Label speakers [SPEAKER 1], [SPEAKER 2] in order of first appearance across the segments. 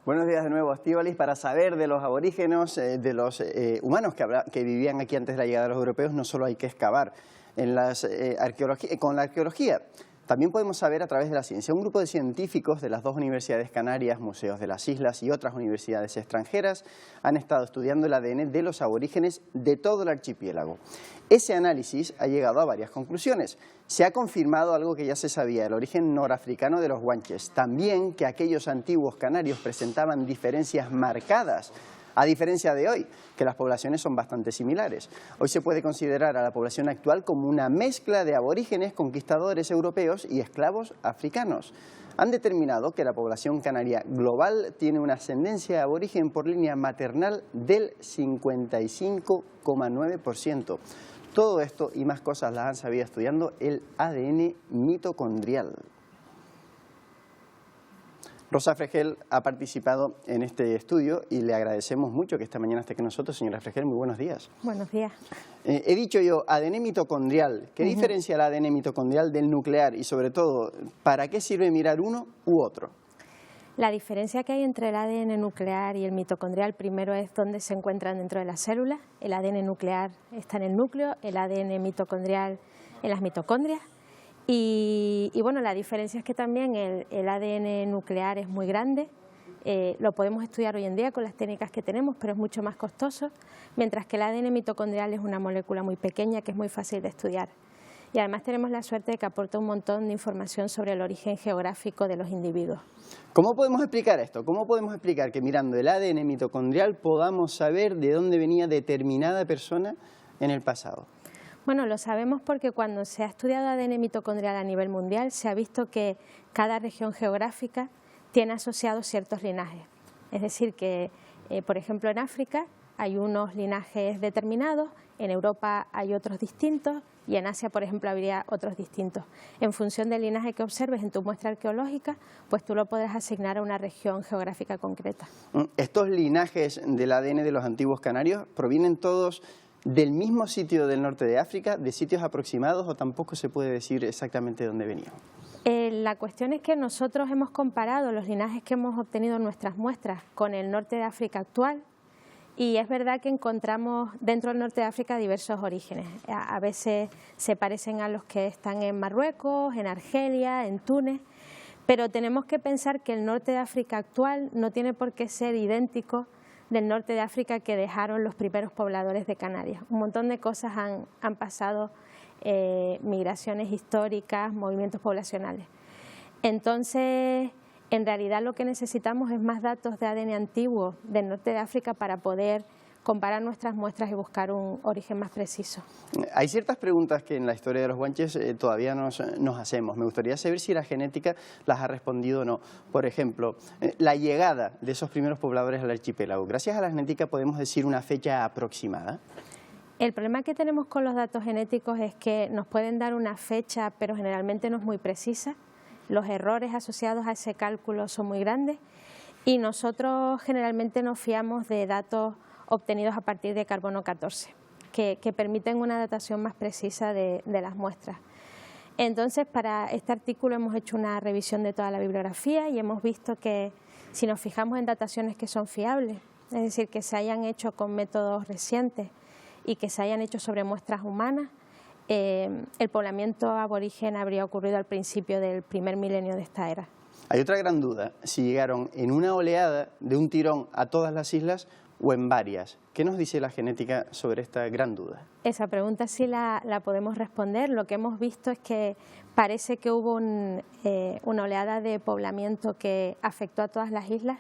[SPEAKER 1] Buenos días de nuevo, Estíbaliz. Para saber de los aborígenes, de los humanos que vivían aquí antes de la llegada de los europeos, no solo hay que excavar con la arqueología. También podemos saber a través de la ciencia. Un grupo de científicos de las dos universidades canarias, museos de las islas y otras universidades extranjeras han estado estudiando el ADN de los aborígenes de todo el archipiélago. Ese análisis ha llegado a varias conclusiones. Se ha confirmado algo que ya se sabía, el origen norafricano de los guanches. También que aquellos antiguos canarios presentaban diferencias marcadas, a diferencia de hoy, que las poblaciones son bastante similares. Hoy se puede considerar a la población actual como una mezcla de aborígenes, conquistadores europeos y esclavos africanos. Han determinado que la población canaria global tiene una ascendencia aborigen por línea maternal del 55,9%. Todo esto y más cosas las han sabido estudiando el ADN mitocondrial. Rosa Fregel ha participado en este estudio y le agradecemos mucho que esta mañana esté con nosotros. Señora Fregel, muy buenos días.
[SPEAKER 2] Buenos días.
[SPEAKER 1] He dicho yo ADN mitocondrial. ¿Qué diferencia el ADN mitocondrial del nuclear? Y sobre todo, ¿para qué sirve mirar uno u otro?
[SPEAKER 2] La diferencia que hay entre el ADN nuclear y el mitocondrial primero es dónde se encuentran dentro de las células. El ADN nuclear está en el núcleo, el ADN mitocondrial en las mitocondrias. Y bueno, la diferencia es que también el ADN nuclear es muy grande, lo podemos estudiar hoy en día con las técnicas que tenemos, pero es mucho más costoso, mientras que el ADN mitocondrial es una molécula muy pequeña que es muy fácil de estudiar. Y además tenemos la suerte de que aporta un montón de información sobre el origen geográfico de los individuos.
[SPEAKER 1] ¿Cómo podemos explicar esto? ¿Cómo podemos explicar que mirando el ADN mitocondrial podamos saber de dónde venía determinada persona en el pasado?
[SPEAKER 2] Bueno, lo sabemos porque cuando se ha estudiado ADN mitocondrial a nivel mundial se ha visto que cada región geográfica tiene asociados ciertos linajes. Es decir, que por ejemplo en África hay unos linajes determinados, en Europa hay otros distintos y en Asia, por ejemplo, habría otros distintos. En función del linaje que observes en tu muestra arqueológica, pues tú lo podrás asignar a una región geográfica concreta.
[SPEAKER 1] ¿Estos linajes del ADN de los antiguos canarios provienen todos del mismo sitio del norte de África, de sitios aproximados, o tampoco se puede decir exactamente dónde venían?
[SPEAKER 2] La cuestión es que nosotros hemos comparado los linajes que hemos obtenido en nuestras muestras con el norte de África actual y es verdad que encontramos dentro del norte de África diversos orígenes. A veces se parecen a los que están en Marruecos, en Argelia, en Túnez, pero tenemos que pensar que el norte de África actual no tiene por qué ser idéntico del norte de África que dejaron los primeros pobladores de Canarias. Un montón de cosas han pasado, migraciones históricas, movimientos poblacionales. Entonces, en realidad lo que necesitamos es más datos de ADN antiguo del norte de África para poder comparar nuestras muestras y buscar un origen más preciso.
[SPEAKER 1] Hay ciertas preguntas que en la historia de los guanches todavía nos hacemos. Me gustaría saber si la genética las ha respondido o no. Por ejemplo, la llegada de esos primeros pobladores al archipiélago. Gracias a la genética podemos decir una fecha aproximada.
[SPEAKER 2] El problema que tenemos con los datos genéticos es que nos pueden dar una fecha, pero generalmente no es muy precisa. Los errores asociados a ese cálculo son muy grandes y nosotros generalmente nos fiamos de datos obtenidos a partir de carbono 14, que permiten una datación más precisa de las muestras. Entonces, para este artículo hemos hecho una revisión de toda la bibliografía y hemos visto que si nos fijamos en dataciones que son fiables, es decir, que se hayan hecho con métodos recientes y que se hayan hecho sobre muestras humanas, el poblamiento aborigen habría ocurrido al principio del primer milenio de esta era.
[SPEAKER 1] Hay otra gran duda, si llegaron en una oleada de un tirón a todas las islas o en varias. ¿Qué nos dice la genética sobre esta gran duda?
[SPEAKER 2] Esa pregunta sí la podemos responder. Lo que hemos visto es que parece que hubo una oleada de poblamiento que afectó a todas las islas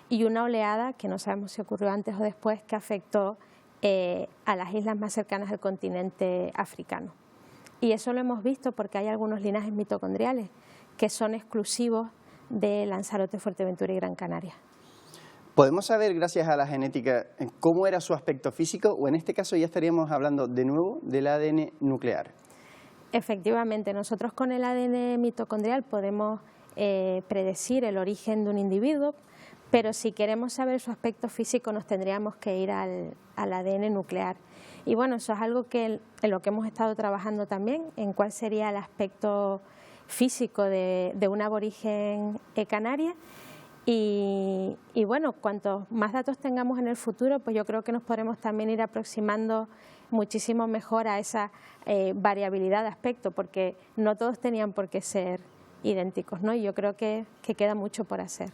[SPEAKER 2] y una oleada, que no sabemos si ocurrió antes o después, que afectó a las islas más cercanas al continente africano. Y eso lo hemos visto porque hay algunos linajes mitocondriales que son exclusivos de Lanzarote, Fuerteventura y Gran Canaria.
[SPEAKER 1] ¿Podemos saber, gracias a la genética, cómo era su aspecto físico o en este caso ya estaríamos hablando de nuevo del ADN nuclear?
[SPEAKER 2] Efectivamente, nosotros con el ADN mitocondrial podemos predecir el origen de un individuo, pero si queremos saber su aspecto físico nos tendríamos que ir al ADN nuclear. Y bueno, eso es algo en lo que hemos estado trabajando también, en cuál sería el aspecto físico de un aborigen canaria. Y bueno, cuantos más datos tengamos en el futuro, pues yo creo que nos podremos también ir aproximando muchísimo mejor a esa variabilidad de aspecto, porque no todos tenían por qué ser idénticos, ¿no? Y yo creo que queda mucho por hacer.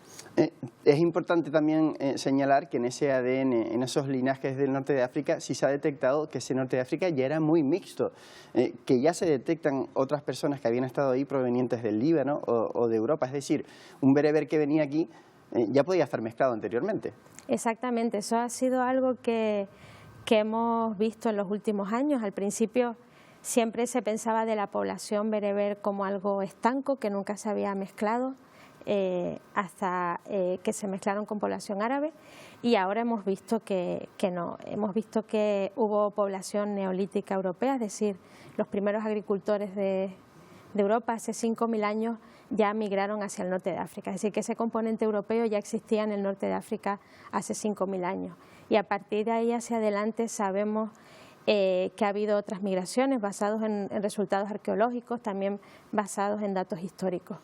[SPEAKER 1] Es importante también señalar que en ese ADN, en esos linajes del norte de África, sí se ha detectado que ese norte de África ya era muy mixto, que ya se detectan otras personas que habían estado ahí provenientes del Líbano o de Europa, es decir, un bereber que venía aquí ya podía estar mezclado anteriormente.
[SPEAKER 2] Exactamente, eso ha sido algo que hemos visto en los últimos años. Al principio siempre se pensaba de la población bereber como algo estanco, que nunca se había mezclado, hasta que se mezclaron con población árabe, y ahora hemos visto que no, hemos visto que hubo población neolítica europea, es decir, los primeros agricultores de Europa hace 5.000 años ya migraron hacia el norte de África, es decir, que ese componente europeo ya existía en el norte de África hace 5.000 años, y a partir de ahí hacia adelante sabemos que ha habido otras migraciones basadas en resultados arqueológicos, también basados en datos históricos.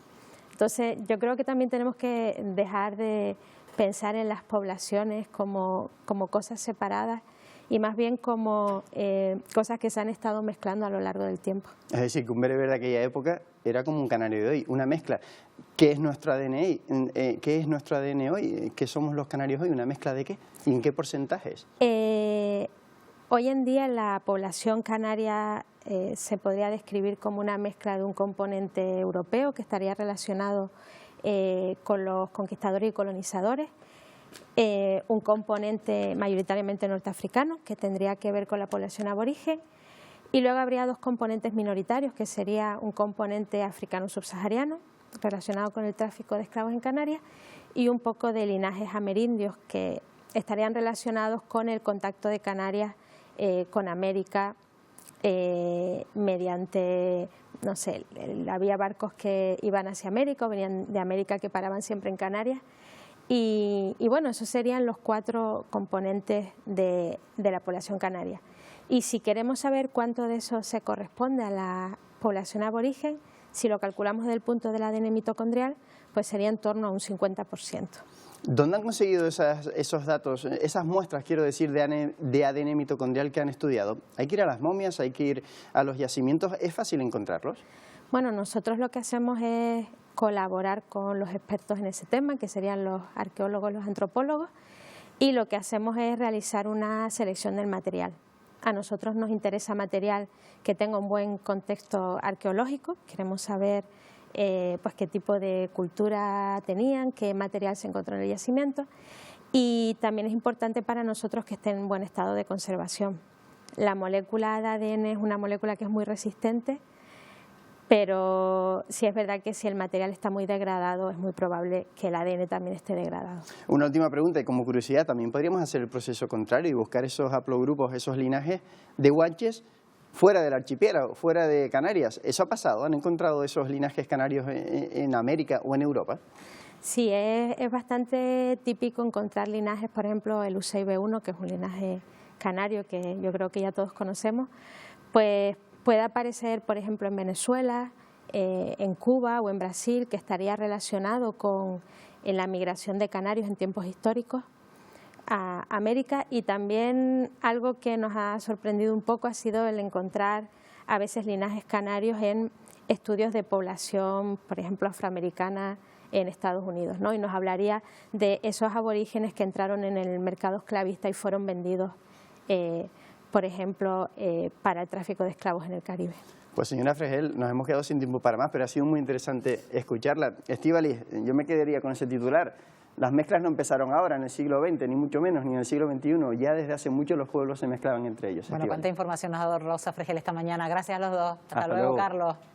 [SPEAKER 2] Entonces, yo creo que también tenemos que dejar de pensar en las poblaciones como cosas separadas y más bien como cosas que se han estado mezclando a lo largo del tiempo.
[SPEAKER 1] Es decir, que un bereber de aquella época era como un canario de hoy, una mezcla. ¿Qué es nuestro ADN hoy? ¿Qué es nuestro ADN hoy? ¿Qué somos los canarios hoy? ¿Una mezcla de qué? ¿Y en qué porcentajes?
[SPEAKER 2] Hoy en día la población canaria se podría describir como una mezcla de un componente europeo que estaría relacionado con los conquistadores y colonizadores, un componente mayoritariamente norteafricano que tendría que ver con la población aborigen, y luego habría dos componentes minoritarios, que sería un componente africano subsahariano relacionado con el tráfico de esclavos en Canarias y un poco de linajes amerindios que estarían relacionados con el contacto de Canarias con América mediante, no sé, había barcos que iban hacia América o venían de América que paraban siempre en Canarias. Y bueno, esos serían los 4 componentes de la población canaria. Y si queremos saber cuánto de eso se corresponde a la población aborigen, si lo calculamos desde el punto del ADN mitocondrial, pues sería en torno a un 50%.
[SPEAKER 1] ¿Dónde han conseguido esos datos, esas muestras, quiero decir, de ADN mitocondrial que han estudiado? ¿Hay que ir a las momias, hay que ir a los yacimientos? ¿Es fácil encontrarlos?
[SPEAKER 2] Bueno, nosotros lo que hacemos es colaborar con los expertos en ese tema, que serían los arqueólogos, los antropólogos, y lo que hacemos es realizar una selección del material. A nosotros nos interesa material que tenga un buen contexto arqueológico, queremos saber pues qué tipo de cultura tenían, qué material se encontró en el yacimiento, y también es importante para nosotros que esté en buen estado de conservación. La molécula de ADN es una molécula que es muy resistente, pero sí es verdad que si el material está muy degradado es muy probable que el ADN también esté degradado.
[SPEAKER 1] Una última pregunta, y como curiosidad, también podríamos hacer el proceso contrario y buscar esos haplogrupos, esos linajes de guanches fuera del archipiélago, fuera de Canarias. ¿Eso ha pasado? ¿Han encontrado esos linajes canarios en América o en Europa?
[SPEAKER 2] Sí, es bastante típico encontrar linajes, por ejemplo el U6B1, que es un linaje canario que yo creo que ya todos conocemos, pues puede aparecer, por ejemplo, en Venezuela, en Cuba o en Brasil, que estaría relacionado con la migración de canarios en tiempos históricos a América. Y también algo que nos ha sorprendido un poco ha sido el encontrar a veces linajes canarios en estudios de población, por ejemplo, afroamericana en Estados Unidos, ¿no? Y nos hablaría de esos aborígenes que entraron en el mercado esclavista y fueron vendidos, por ejemplo, para el tráfico de esclavos en el Caribe.
[SPEAKER 1] Pues señora Fregel, nos hemos quedado sin tiempo para más, pero ha sido muy interesante escucharla. Estíbaliz, yo me quedaría con ese titular. Las mezclas no empezaron ahora, en el siglo XX, ni mucho menos, ni en el siglo XXI. Ya desde hace mucho los pueblos se mezclaban entre ellos.
[SPEAKER 3] Bueno, cuánta información nos ha dado Rosa Fregel esta mañana. Gracias a los dos. Hasta luego, Carlos.